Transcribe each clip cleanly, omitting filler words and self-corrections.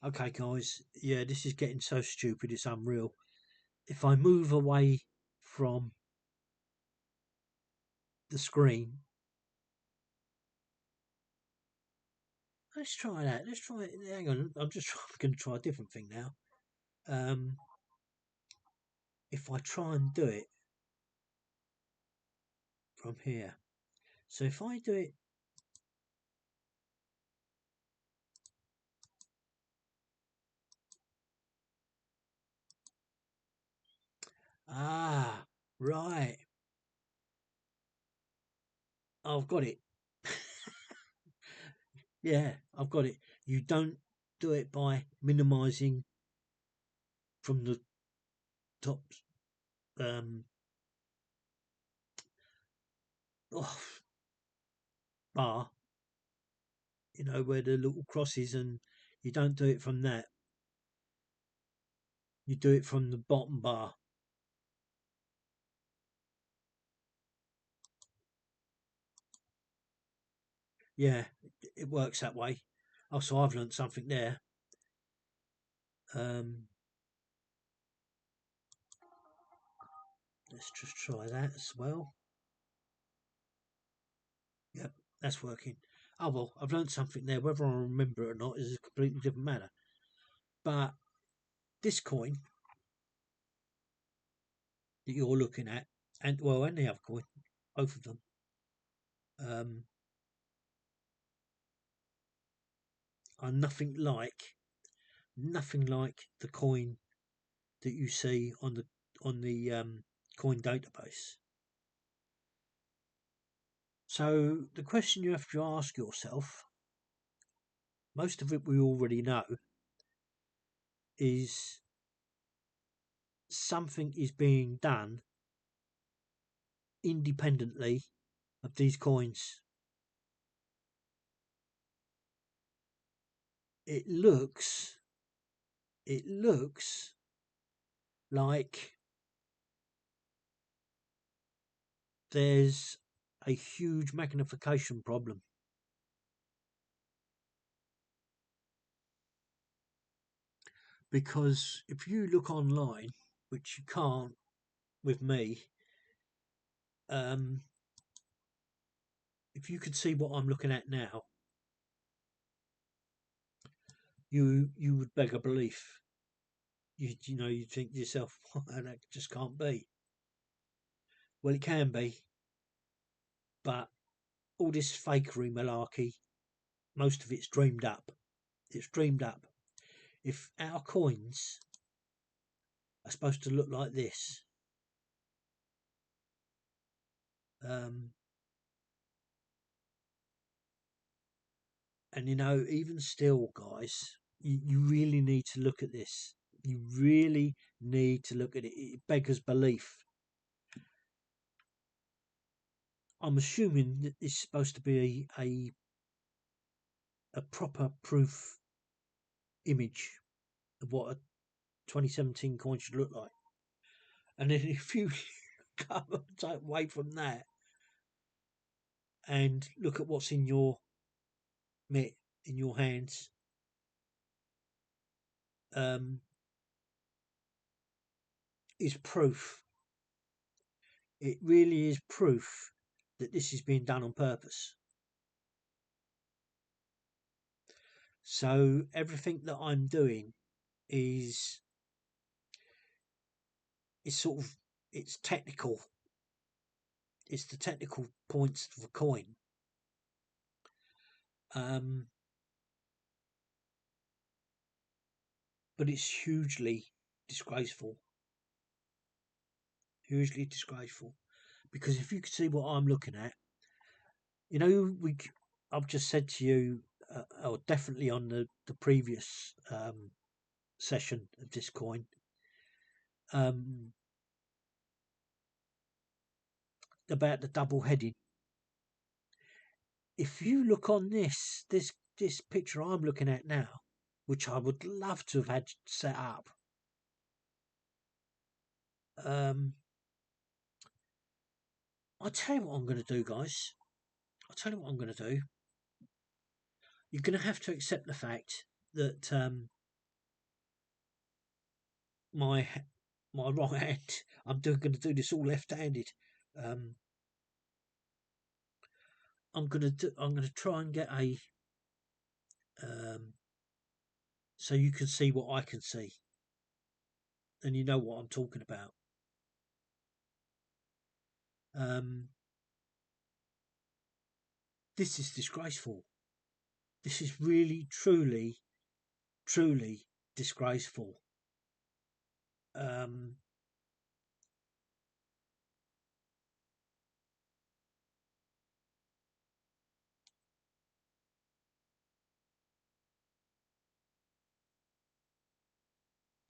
Okay, guys. Yeah, this is getting so stupid. It's unreal. If I move away from the screen, let's try that. Let's try it. Hang on. I'm going to try a different thing now. Um, if I try and do it from here. So if I do it, right. I've got it. Yeah, I've got it. You don't do it by minimizing from the top um oh, bar, where the little cross is, and you don't do it from that. You do it from the bottom bar. Yeah, it works that way. Oh, so I've learnt something there. Um, let's just try that as well. Yep, that's working. Oh well, I've learnt something there. Whether I remember it or not is a completely different matter. But this coin that you're looking at, and well, and the other coin, both of them, um, are nothing like the coin that you see on the coin database. So the question you have to ask yourself, most of it we already know, is something is being done independently of these coins. It looks like there's a huge magnification problem. Because if you look online, which you can't with me, if you could see what I'm looking at now, you would beg a belief. You think to yourself, that just can't be. Well, it can be, but all this fakery malarkey, most of it's dreamed up. It's dreamed up. If our coins are supposed to look like this, um, and even still, guys, you really need to look at this. You really need to look at it. It beggars belief. I'm assuming that this is supposed to be a proper proof image of what a 2017 coin should look like. And then if you go away from that and look at what's in your mitt, in your hands, is proof. It really is proof that this is being done on purpose. So everything that I'm doing is sort of, it's technical. It's the technical points of a coin. But it's hugely disgraceful. Hugely disgraceful. Because if you could see what I'm looking at, I've just said to you, or definitely on the previous session of this coin, about the double heading. If you look on this picture I'm looking at now, which I would love to have had set up, I'll tell you what I'm going to do, guys. I'll tell you what I'm going to do. You're going to have to accept the fact that my right hand. I'm going to do this all left-handed. I'm going to try and get a so you can see what I can see, and you know what I'm talking about. This is disgraceful. This is really, truly, truly disgraceful.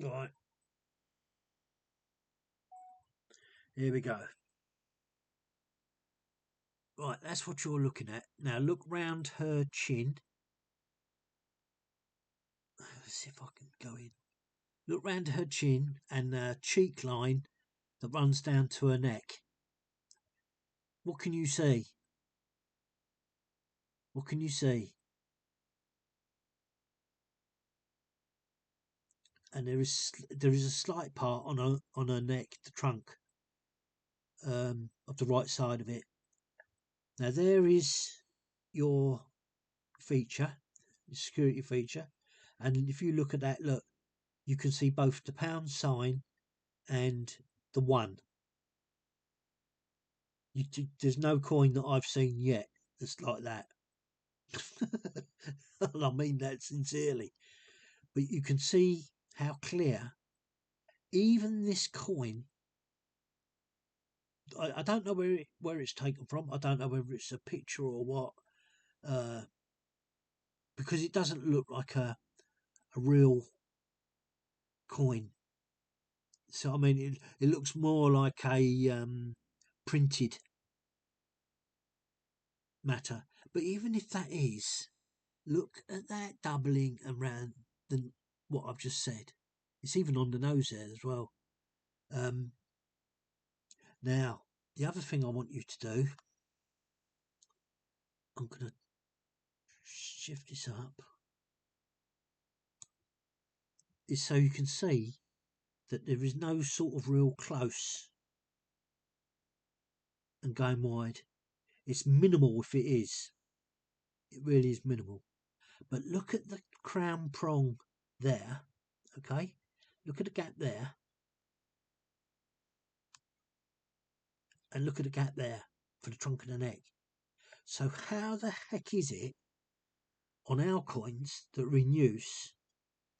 Right, here we go. Right, that's what you're looking at. Now look round her chin. Let's see if I can go in. Look round her chin and the cheek line that runs down to her neck. What can you see? What can you see? And there is a slight part on her neck, the trunk, of the right side of it. Now there is your feature, your security feature, and if you look at that, look, you can see both the pound sign and the 1. There's no coin that I've seen yet that's like that. And I mean that sincerely. But you can see how clear even this coin. I don't know where it's taken from. I don't know whether it's a picture or what, because it doesn't look like a real coin. So I mean, it looks more like a printed matter. But even if that is, look at that doubling around than what I've just said. It's even on the nose there as well. Now, the other thing I want you to do, I'm going to shift this up, is so you can see that there is no sort of real close and going wide. It's minimal if it is. It really is minimal. But look at the crown prong there, okay? Look at the gap there. And look at the gap there for the trunk of the neck. So how the heck is it on our coins that are in use,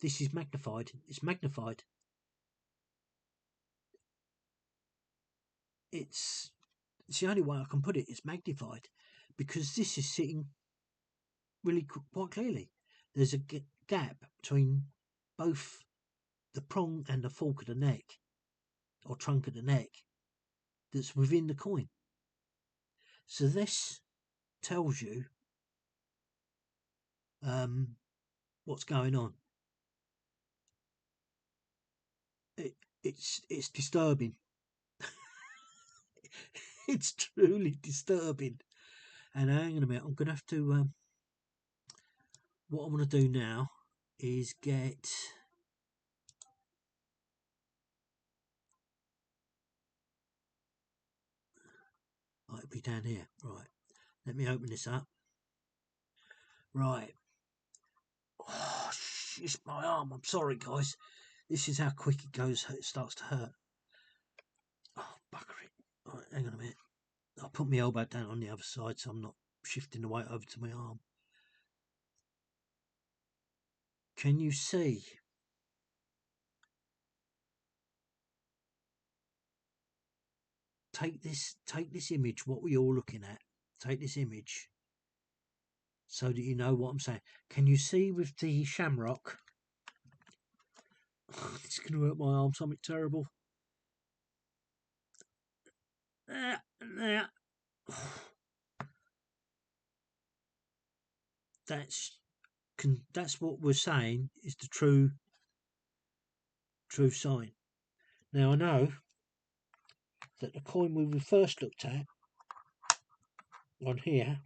this is magnified? It's magnified. It's the only way I can put it. It's magnified because this is sitting really quite clearly. There's a gap between both the prong and the fork of the neck or trunk of the neck that's within the coin. So this tells you what's going on. It's disturbing. It's truly disturbing. And hang on a minute, I'm going to have to. What I want to do now is get. Oh, it'll be down here. Right. Let me open this up. Right. Oh, it's my arm. I'm sorry, guys. This is how quick it goes. It starts to hurt. Oh, bugger it. Right, hang on a minute. I'll put my elbow down on the other side so I'm not shifting the weight over to my arm. Can you see? Take this image, what we're all looking at. Take this image so that you know what I'm saying. Can you see with the shamrock? It's going to hurt my arm, something terrible. There. That's what we're saying is the true sign. Now I know that the coin we first looked at on here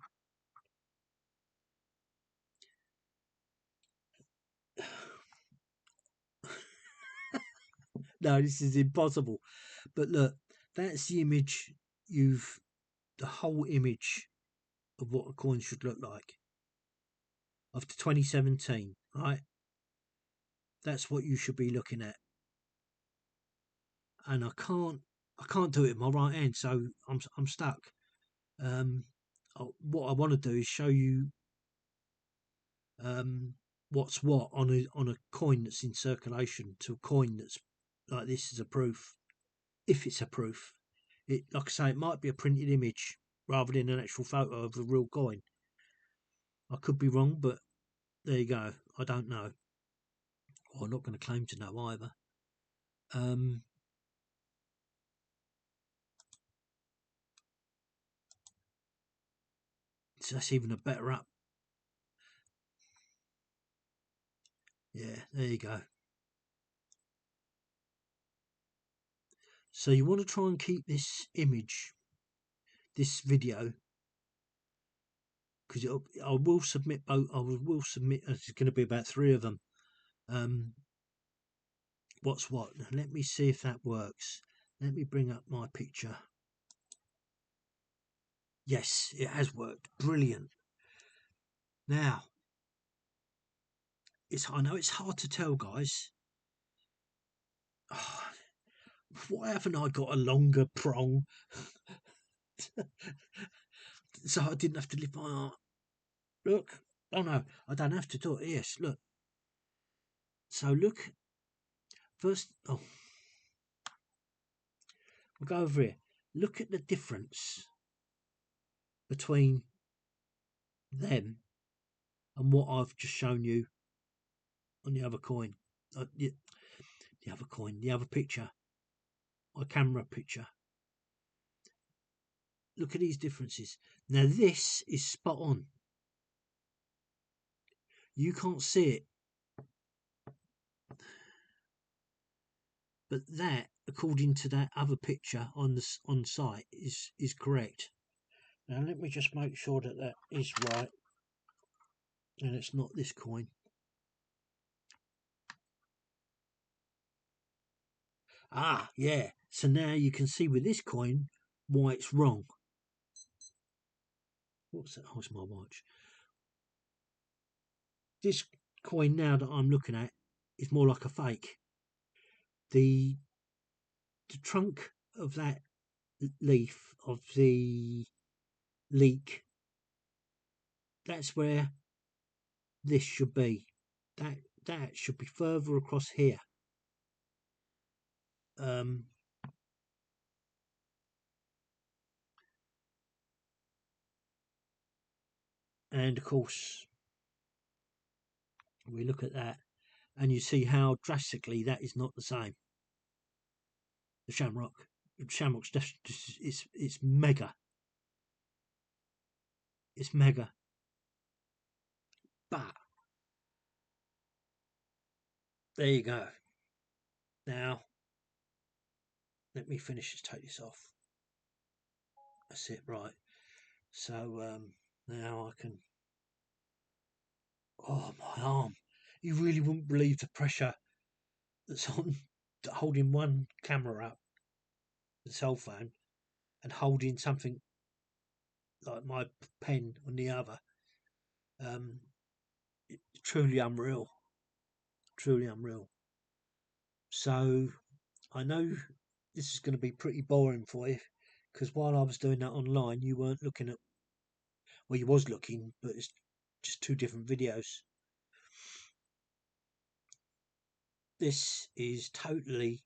No, this is impossible. But look, that's the image the whole image of what a coin should look like after 2017, right? That's what you should be looking at. And I can't do it with my right hand, so I'm stuck. What I want to do is show you what's what on a coin that's in circulation to a coin that's like this as a proof. If it's a proof, it, like I say, it might be a printed image rather than an actual photo of a real coin. I could be wrong, but there you go. I don't know. Well, I'm not going to claim to know either. So that's even a better up. Yeah, there you go. So you want to try and keep this image, this video, because I will submit both. I will submit. It's going to be about 3 of them. What's what? Let me see if that works. Let me bring up my picture. Yes, it has worked. Brilliant. Now, I know it's hard to tell, guys. Oh, why haven't I got a longer prong? So I didn't have to lift my arm. Look. Oh no, I don't have to do it. Yes, look. So look. First, oh, we'll go over here. Look at the difference between them and what I've just shown you on the other coin. The other coin, the other picture, my camera picture. Look at these differences. Now this is spot on. You can't see it, but that, according to that other picture on site, is correct. Now let me just make sure that that is right, and it's not this coin. Ah, yeah. So now you can see with this coin why it's wrong. What's that? Oh, it's my watch. This coin now that I'm looking at is more like a fake. The trunk of that leaf of the leek, that's where this should be. That should be further across here. And of course, we look at that and you see how drastically that is not the same. The shamrock's just it's mega. It's mega. But there you go. Now let me finish this. Take this off. That's it, right. So now I can. Oh, my arm! You really wouldn't believe the pressure that's on holding one camera up, the cell phone, and holding something like my pen on the other. Truly unreal. Truly unreal. So I know this is going to be pretty boring for you, because while I was doing that online, you weren't looking at. Well, you was looking, but it's just 2 different videos. This is totally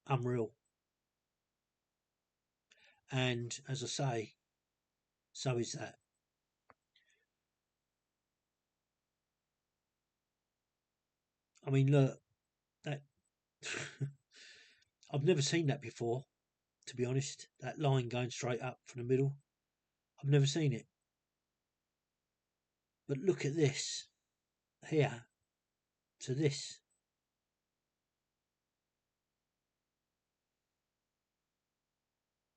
unreal. And as I say, so is that. I mean, look, that I've never seen that before, to be honest. That line going straight up from the middle. I've never seen it. But look at this here to this.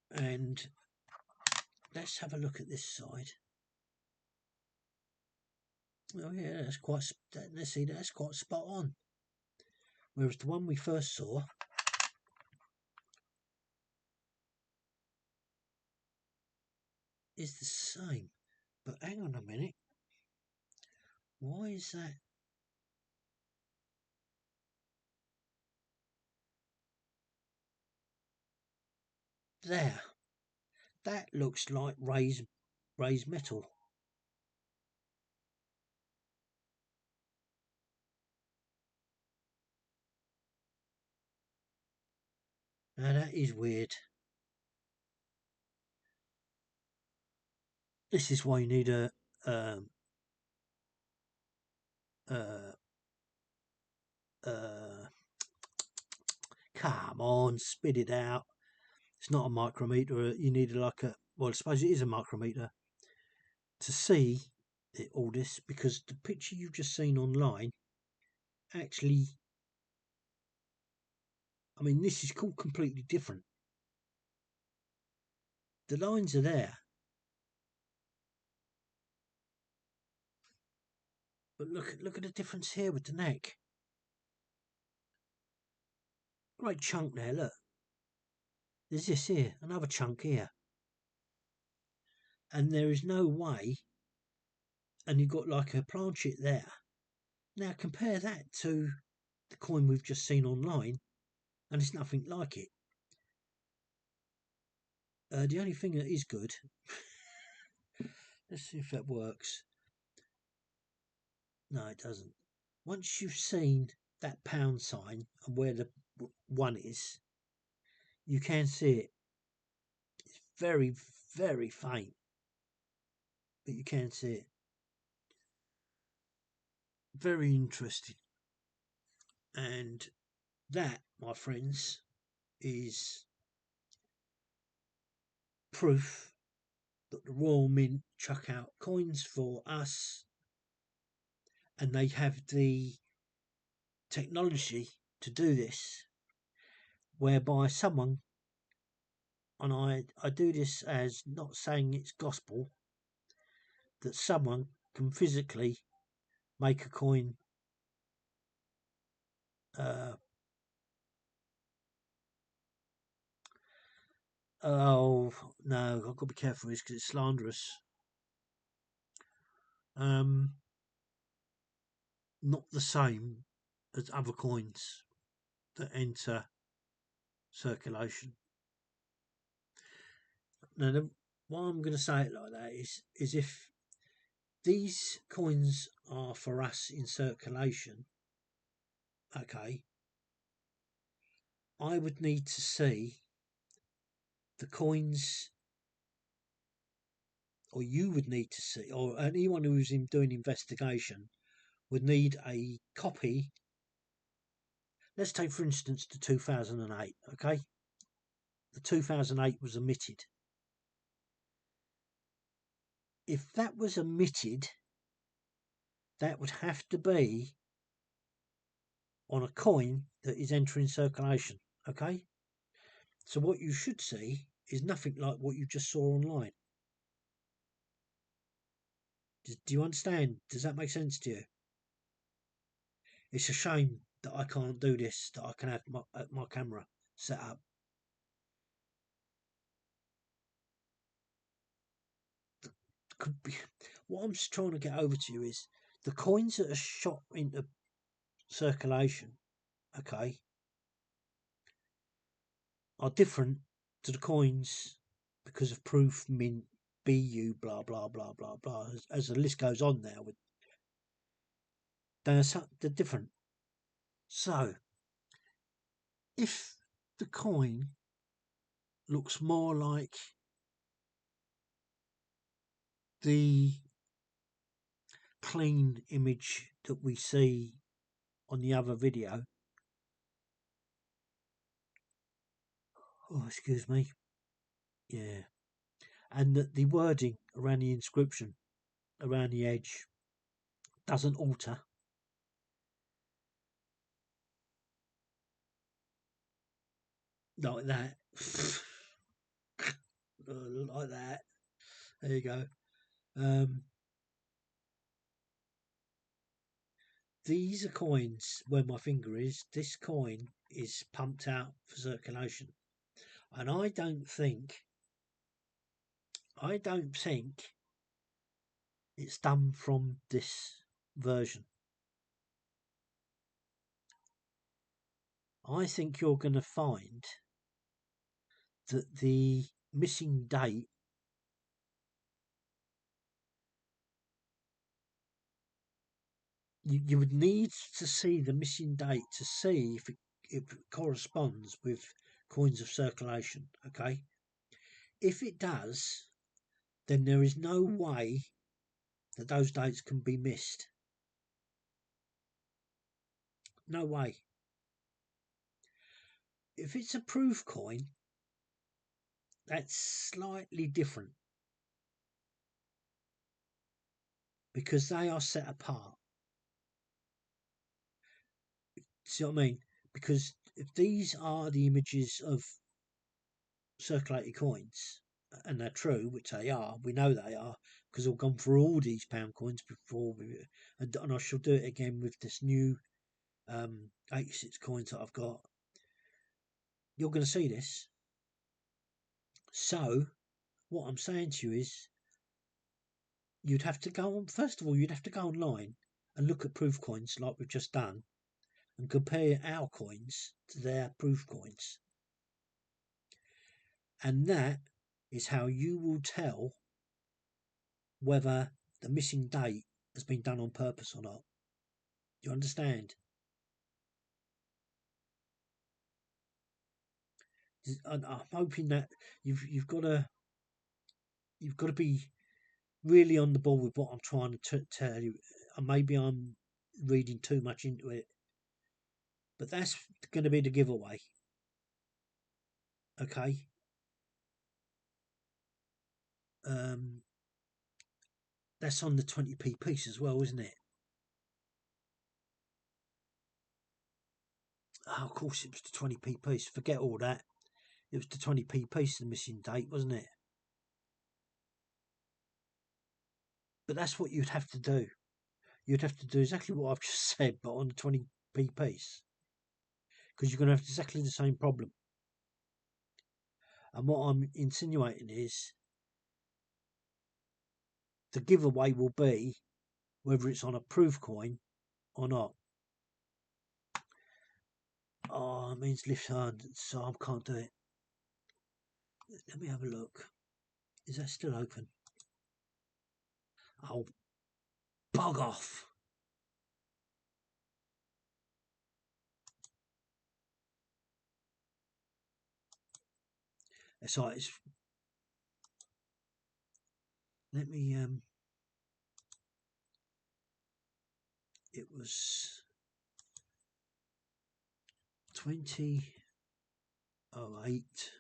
And let's have a look at this side. Oh yeah, that's quite. Let's see, that's quite spot on. Whereas the one we first saw is the same. But hang on a minute. Why is that? There. That looks like raised metal. Now that is weird. This is why you need a uh, come on, spit it out. It's not a micrometer. You need like a, well, I suppose it is a micrometer to see all this, because the picture you've just seen online actually, I mean, this is called completely different. The lines are there, but look at the difference here with the neck. Great chunk there, look. There's this here, another chunk here. And there is no way, and you've got like a planchet there. Now compare that to the coin we've just seen online, and it's nothing like it. The only thing that is good, let's see if that works. No, it doesn't. Once you've seen that pound sign and where the one is, you can see it. It's very, very faint, but you can see it. Very interesting. And that, my friends, is proof that the Royal Mint chuck out coins for us, and they have the technology to do this, whereby someone, and I do this as not saying it's gospel, that someone can physically make a coin oh no, I've got to be careful with this because it's slanderous. Not the same as other coins that enter circulation. Now, why I'm going to say it like that is if these coins are for us in circulation, okay, I would need to see the coins, or you would need to see, or anyone who's doing investigation would need a copy. Let's take, for instance, the 2008, okay? The 2008 was omitted. If that was omitted, that would have to be on a coin that is entering circulation, okay? So what you should see is nothing like what you just saw online. Do you understand? Does that make sense to you? It's a shame that I can't do this, that I can have my camera set up. Could be, what I'm just trying to get over to you is the coins that are shot into circulation, okay, are different to the coins because of proof, mint, BU, blah blah blah blah blah. As the list goes on now, with they're different. So if the coin looks more like the clean image that we see on the other video, oh excuse me, yeah, and that the wording around the inscription around the edge doesn't alter, like that, like that, there you go. These are coins where my finger is. This coin is pumped out for circulation, and I don't think I don't think it's done from this version. I think you're going to find that the missing date you would need to see the missing date to see if it corresponds with coins of circulation. Okay, if it does, then there is no way that those dates can be missed. No way. If it's a proof coin, that's slightly different because they are set apart. See what I mean? Because if these are the images of circulated coins, and they're true, which they are, we know they are, because I've gone through all these pound coins before, and I shall do it again with this new 86 coins that I've got. You're going to see this. So, what I'm saying to you is, you'd have to go on, first of all, you'd have to go online and look at proof coins like we've just done and compare our coins to their proof coins. And that is how you will tell whether the missing date has been done on purpose or not. Do you understand? I'm hoping that you've got to be really on the ball with what I'm trying to tell you. And maybe I'm reading too much into it, but that's going to be the giveaway. Okay. That's on the 20p piece as well, isn't it? Oh, of course it was the 20p piece. Forget all that. It was the 20p piece, the missing date, wasn't it? But that's what you'd have to do. You'd have to do exactly what I've just said, but on the 20p piece. Because you're going to have exactly the same problem. And what I'm insinuating is the giveaway will be whether it's on a proof coin or not. Oh, it means lift hand, so I can't do it. Let me have a look. Is that still open? Oh, bug off. It's like it's. Let me. It was 2008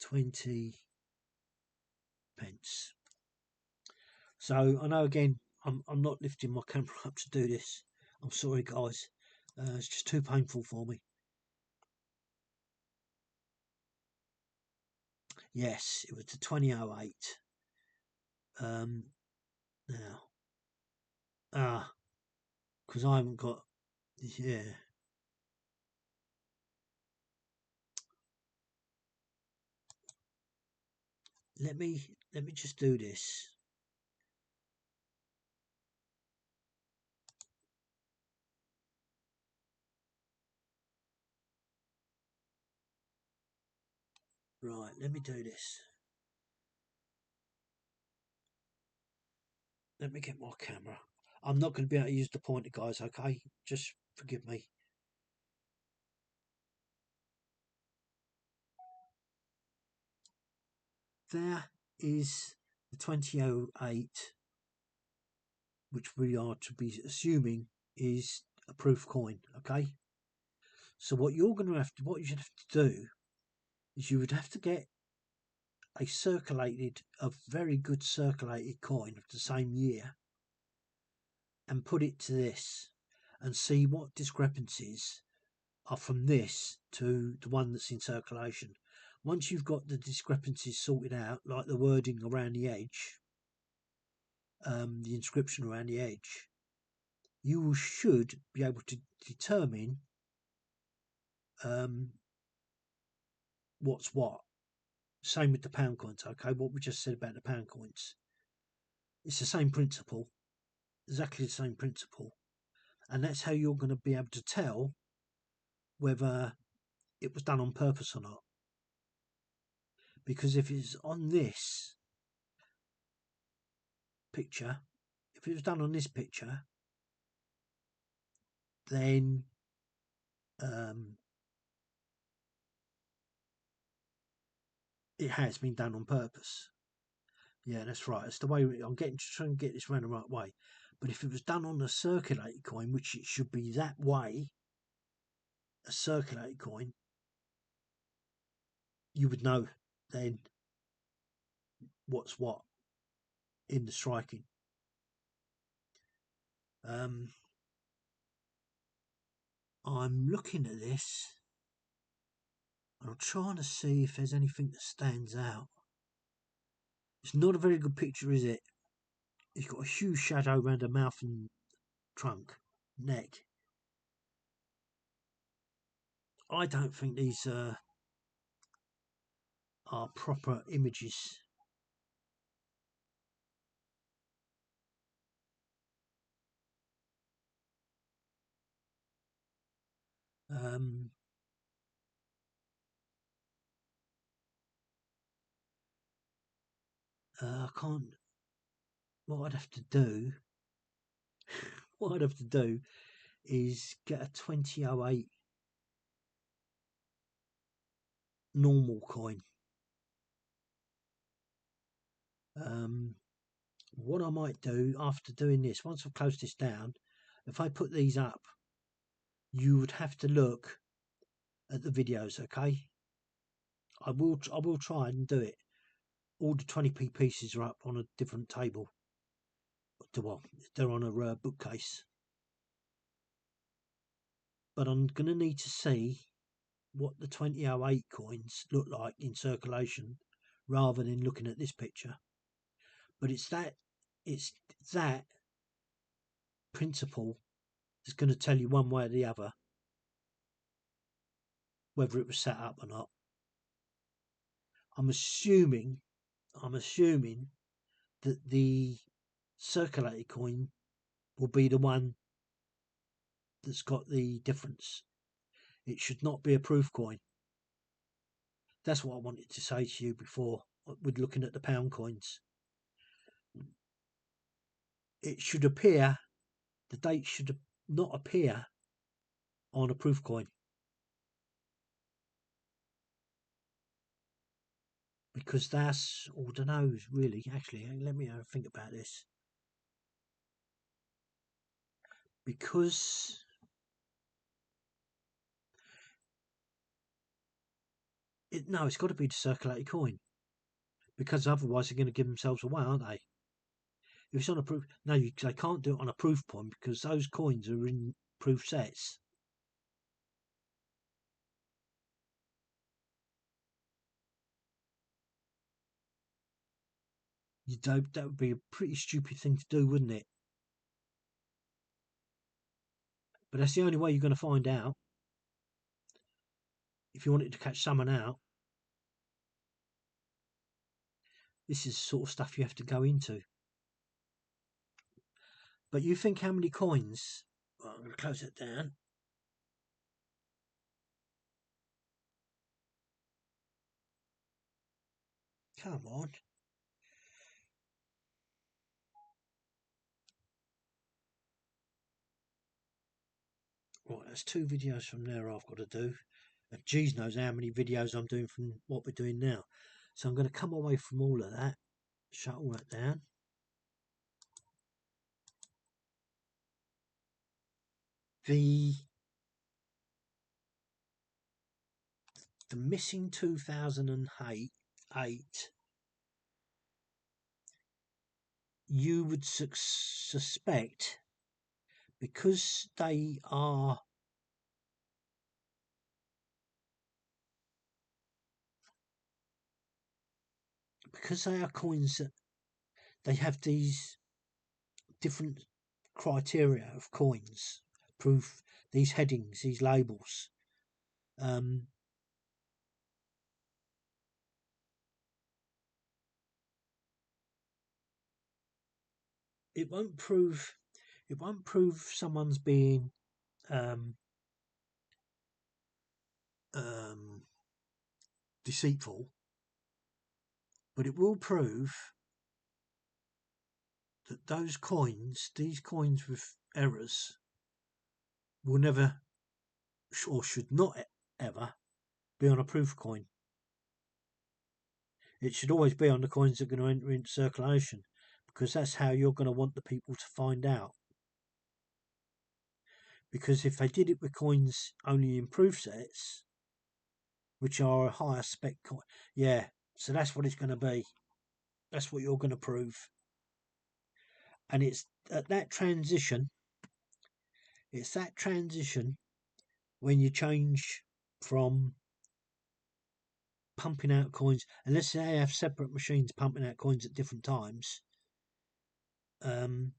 20 pence. So I know again I'm not lifting my camera up to do this. I'm sorry guys. It's just too painful for me. Yes, it was the 2008. Now because I haven't got, yeah. Let me just do this. Right, let me do this. Let me get my camera. I'm not going to be able to use the pointer, guys, okay? Just forgive me. There is the 2008, which we are to be assuming is a proof coin, okay? So what you should have to do is you would have to get a very good circulated coin of the same year and put it to this and see what discrepancies are from this to the one that's in circulation. Once you've got the discrepancies sorted out, like the wording around the edge, the inscription around the edge, you should be able to determine what's what. Same with the pound coins. Okay, what we just said about the pound coins, it's the same principle, exactly the same principle, and that's how you're going to be able to tell whether it was done on purpose or not. Because if it's on this picture, if it was done on this picture, then it has been done on purpose. Yeah, that's right. It's the way I'm getting to try and get this round the right way. But if it was done on a circulated coin, which it should be that way, a circulated coin, you would know then what's what in the striking. I'm looking at this and I'm trying to see if there's anything that stands out. It's not a very good picture, is it? He's got a huge shadow around the mouth and trunk, neck. I don't think these are proper images. I can't. What I'd have to do, what I'd have to do, is get a 2008 normal coin. What I might do after doing this, once I've closed this down, if I put these up, you would have to look at the videos. Okay, I will try and do it. All the 20p pieces are up on a different table. Well, they're on a bookcase. But I'm going to need to see what the 2008 coins look like in circulation rather than looking at this picture. But it's that principle that's going to tell you one way or the other whether it was set up or not. I'm assuming that the circulated coin will be the one that's got the difference. It should not be a proof coin. That's what I wanted to say to you before with looking at the pound coins. It should appear, the date should not appear on a proof coin. Because that's, I don't know, really, actually, let me think about this. Because it's got to be the circulated coin. Because otherwise they're going to give themselves away, aren't they? If it's on a proof, no, they can't do it on a proof coin because those coins are in proof sets. That would be a pretty stupid thing to do, wouldn't it? But that's the only way you're going to find out. If you wanted to catch someone out, this is the sort of stuff you have to go into. But you think how many coins? Well, I'm going to close it down. Come on. Right, that's 2 videos from there I've got to do. And geez knows how many videos I'm doing from what we're doing now. So I'm going to come away from all of that, shut all that down. The missing 2008, you would suspect, because they are coins that they have these different criteria of coins, proof, these headings, these labels. it won't prove someone's being um, deceitful, but it will prove that these coins with errors, will never or should not ever be on a proof coin. It should always be on the coins that are going to enter into circulation, because that's how you're going to want the people to find out. Because if they did it with coins only in proof sets, which are a higher spec coin, yeah, so that's what it's going to be. That's what you're going to prove. And it's at that transition, when you change from pumping out coins, unless they have separate machines pumping out coins at different times. Oh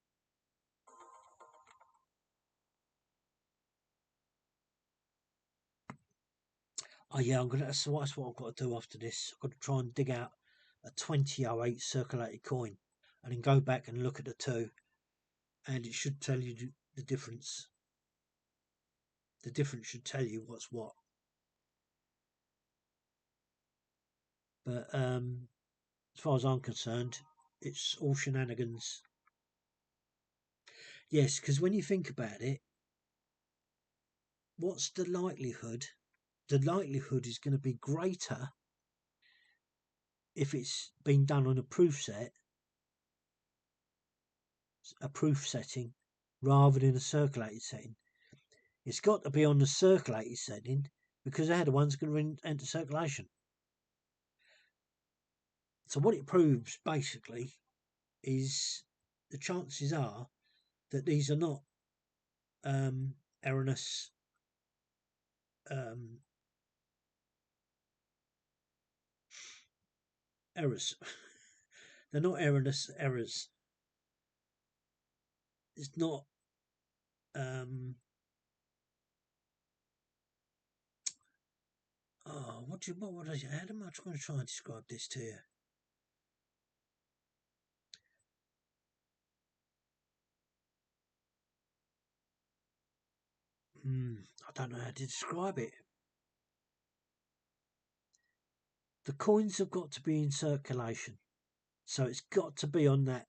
yeah, that's what I've got to do after this. I've got to try and dig out a 2008 circulated coin and then go back and look at the two, and it should tell you the difference. The difference should tell you what's what. But as far as I'm concerned, it's all shenanigans. Yes, because when you think about it, what's the likelihood? The likelihood is going to be greater if it's been done on a proof setting, rather than a circulated setting. It's got to be on the circulated setting because they're the ones going to enter circulation. So what it proves basically is the chances are that these are not erroneous errors. They're not erroneous errors. It's not what would I say? How am I going to try and describe this to you? I don't know how to describe it. The coins have got to be in circulation, so it's got to be on that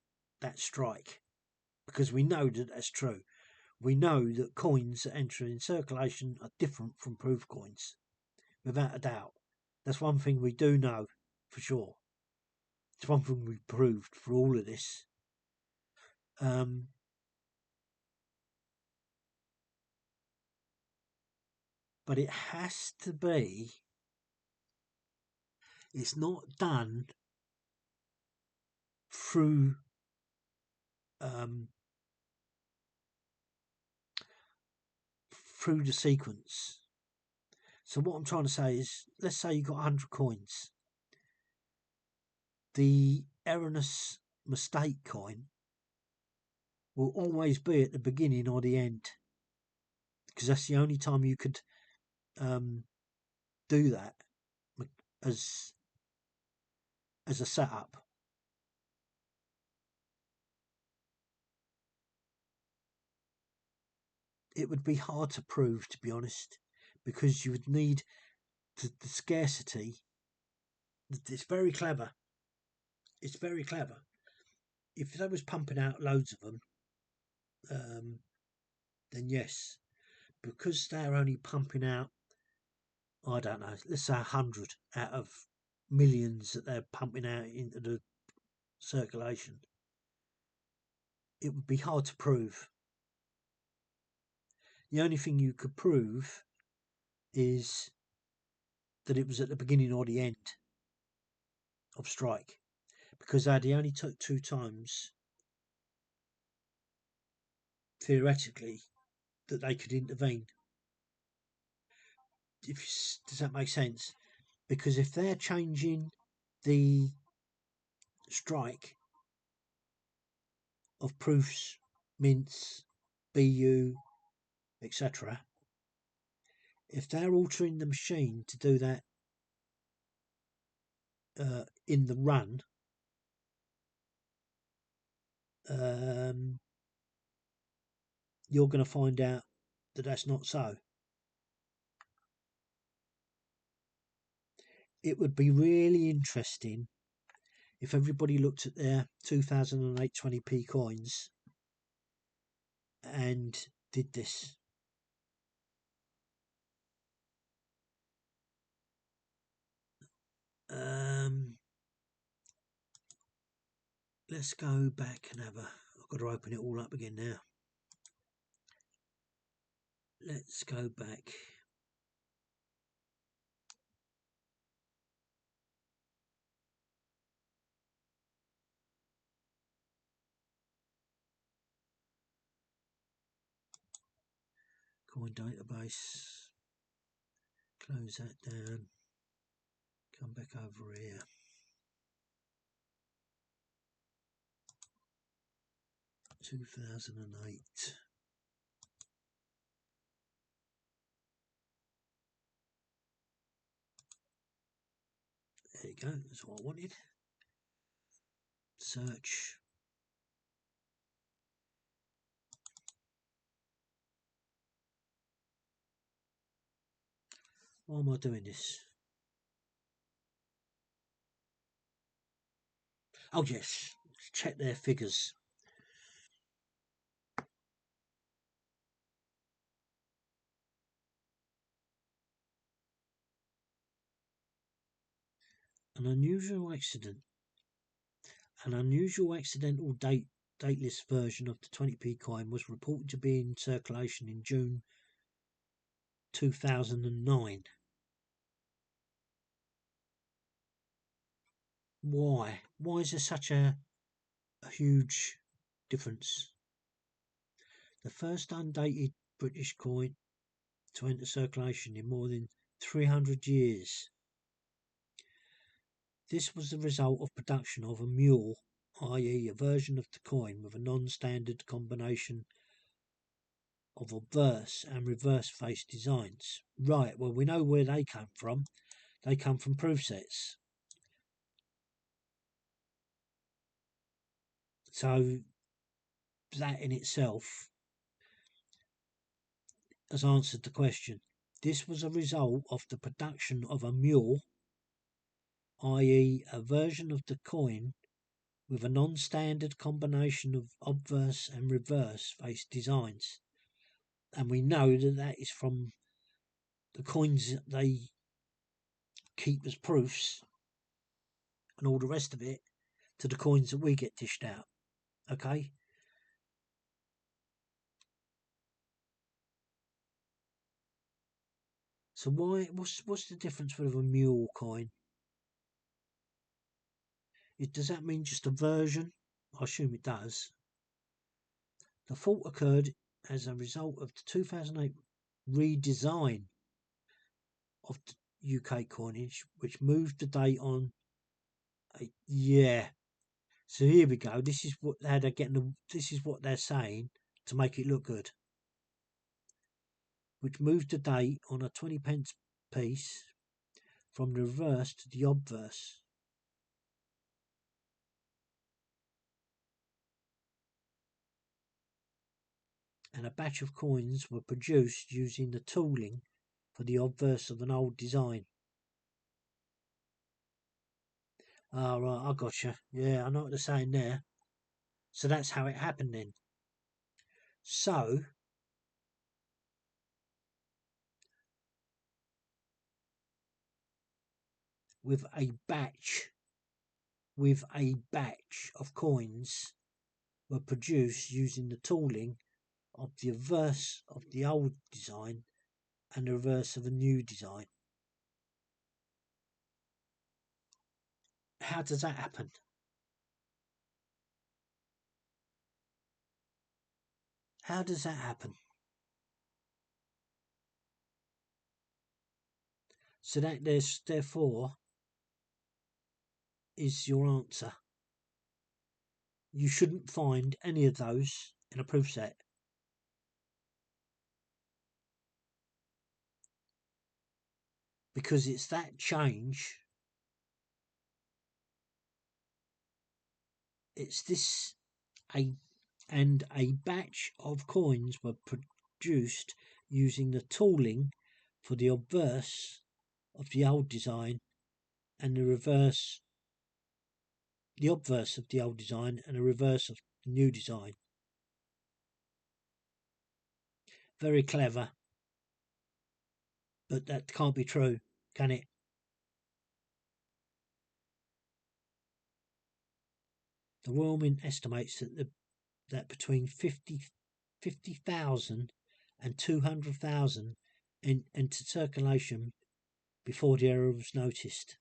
strike, because we know that that's true. We know that coins that enter in circulation are different from proof coins, without a doubt. That's one thing we do know for sure. It's one thing we've proved for all of this. But it has to be. It's not done through the sequence. So what I'm trying to say is, let's say you've got 100 coins. The erroneous mistake coin will always be at the beginning or the end, because that's the only time you could do that as a setup. It would be hard to prove, to be honest, because you would need the scarcity. It's very clever. It's very clever. If they was pumping out loads of them, then yes, because they're only pumping out, I don't know, let's say 100 out of millions that they're pumping out into the circulation, it would be hard to prove. The only thing you could prove is that it was at the beginning or the end of strike, because they only took 2 times, theoretically, that they could intervene. Does that make sense? Because if they're changing the strike of proofs, mints, BU, etc., if they're altering the machine to do that in the run, you're going to find out that that's not so. It would be really interesting if everybody looked at their 2008 20p coins and did this. Let's go back and have a... I've got to open it all up again now. Let's go back. Coin database. Close that down. Come back over here. Two 2008. There you go, that's what I wanted. Search. Why am I doing this? Oh yes, let's check their figures. An unusual accident. An unusual accidental dateless version of the 20p coin was reported to be in circulation in June 2009. Why? Why is there such a huge difference? The first undated British coin to enter circulation in more than 300 years. This was the result of production of a mule, i.e. a version of the coin with a non-standard combination of obverse and reverse face designs. Right, well we know where they come from. They come from proof sets. So that in itself has answered the question. This was a result of the production of a mule, i.e. a version of the coin with a non-standard combination of obverse and reverse face designs. And we know that that is from the coins that they keep as proofs and all the rest of it to the coins that we get dished out. Okay? So what's the difference with a mule coin? Does that mean just a version? I assume it does. The fault occurred as a result of the 2008 redesign of the UK coinage, which moved the date on. Yeah. So here we go. This is what they're getting. This is what they're saying to make it look good. Which moved the date on a 20p piece from the reverse to the obverse. And a batch of coins were produced using the tooling for the obverse of an old design. Oh, right, I gotcha. Yeah, I know what they're saying there. So that's how it happened then. So, with a batch of coins were produced using the tooling of the reverse of the old design and the reverse of a new design. How does that happen? How does that happen? So that therefore is your answer. You shouldn't find any of those in a proof set. Because it's that change. It's this a batch of coins were produced using the tooling for the obverse of the old design and the obverse of the old design and the reverse of the new design. Very clever, but that can't be true, can it? The Royal Mint estimates that between 50,000 and 200,000 entered circulation before the error was noticed.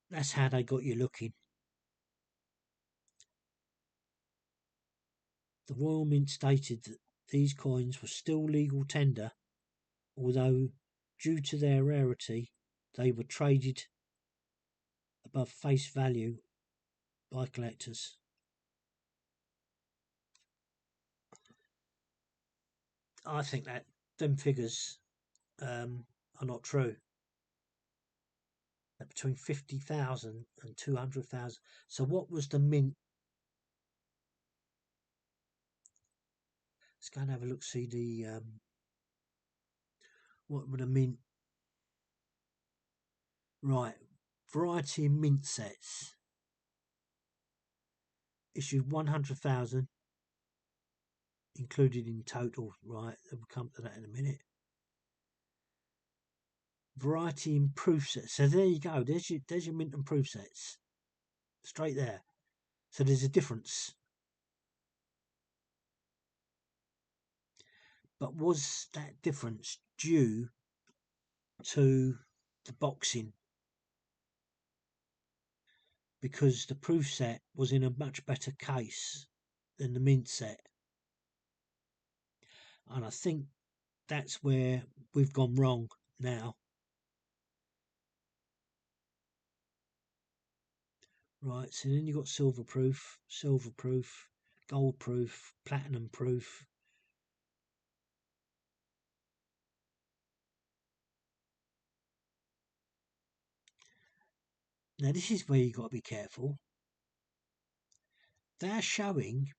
That's how they got you looking. The Royal Mint stated that these coins were still legal tender, although due to their rarity, they were traded above face value by collectors. I think that them figures are not true. Between 50,000 and 200,000. So what was the mint? Let's go and have a look, see the what would a mint, right, variety in mint sets issued 100,000 included in total, right, we'll come to that in a minute. Variety in proof sets, so there you go, there's your mint and proof sets straight there. So there's a difference. But was that difference due to the boxing? Because the proof set was in a much better case than the mint set. And I think that's where we've gone wrong now. Right, so then you've got silver proof, gold proof, platinum proof. Now this is where you've got to be careful. They're showing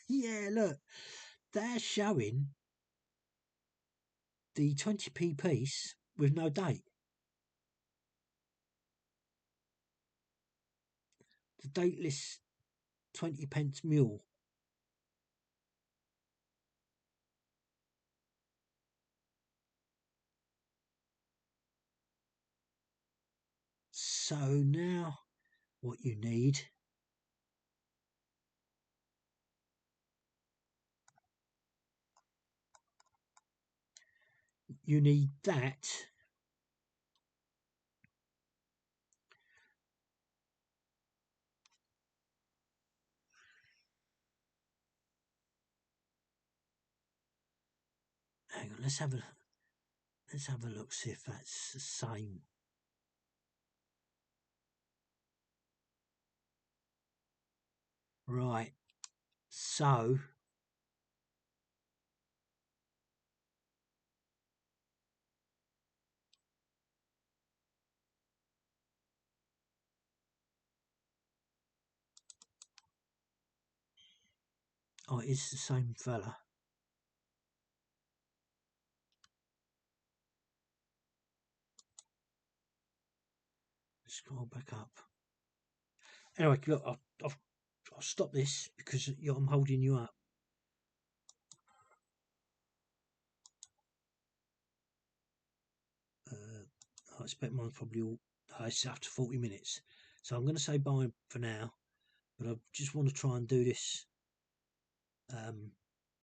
yeah, look, they're showing the 20p piece with no date. The dateless 20p mule. So now what you need that hang on, let's have a look, see if that's the same. Right, so oh, it's the same fella. Scroll back up. Anyway, look, I'll stop this because I'm holding you up. I expect mine probably all it's after 40 minutes. So I'm going to say bye for now, but I just want to try and do this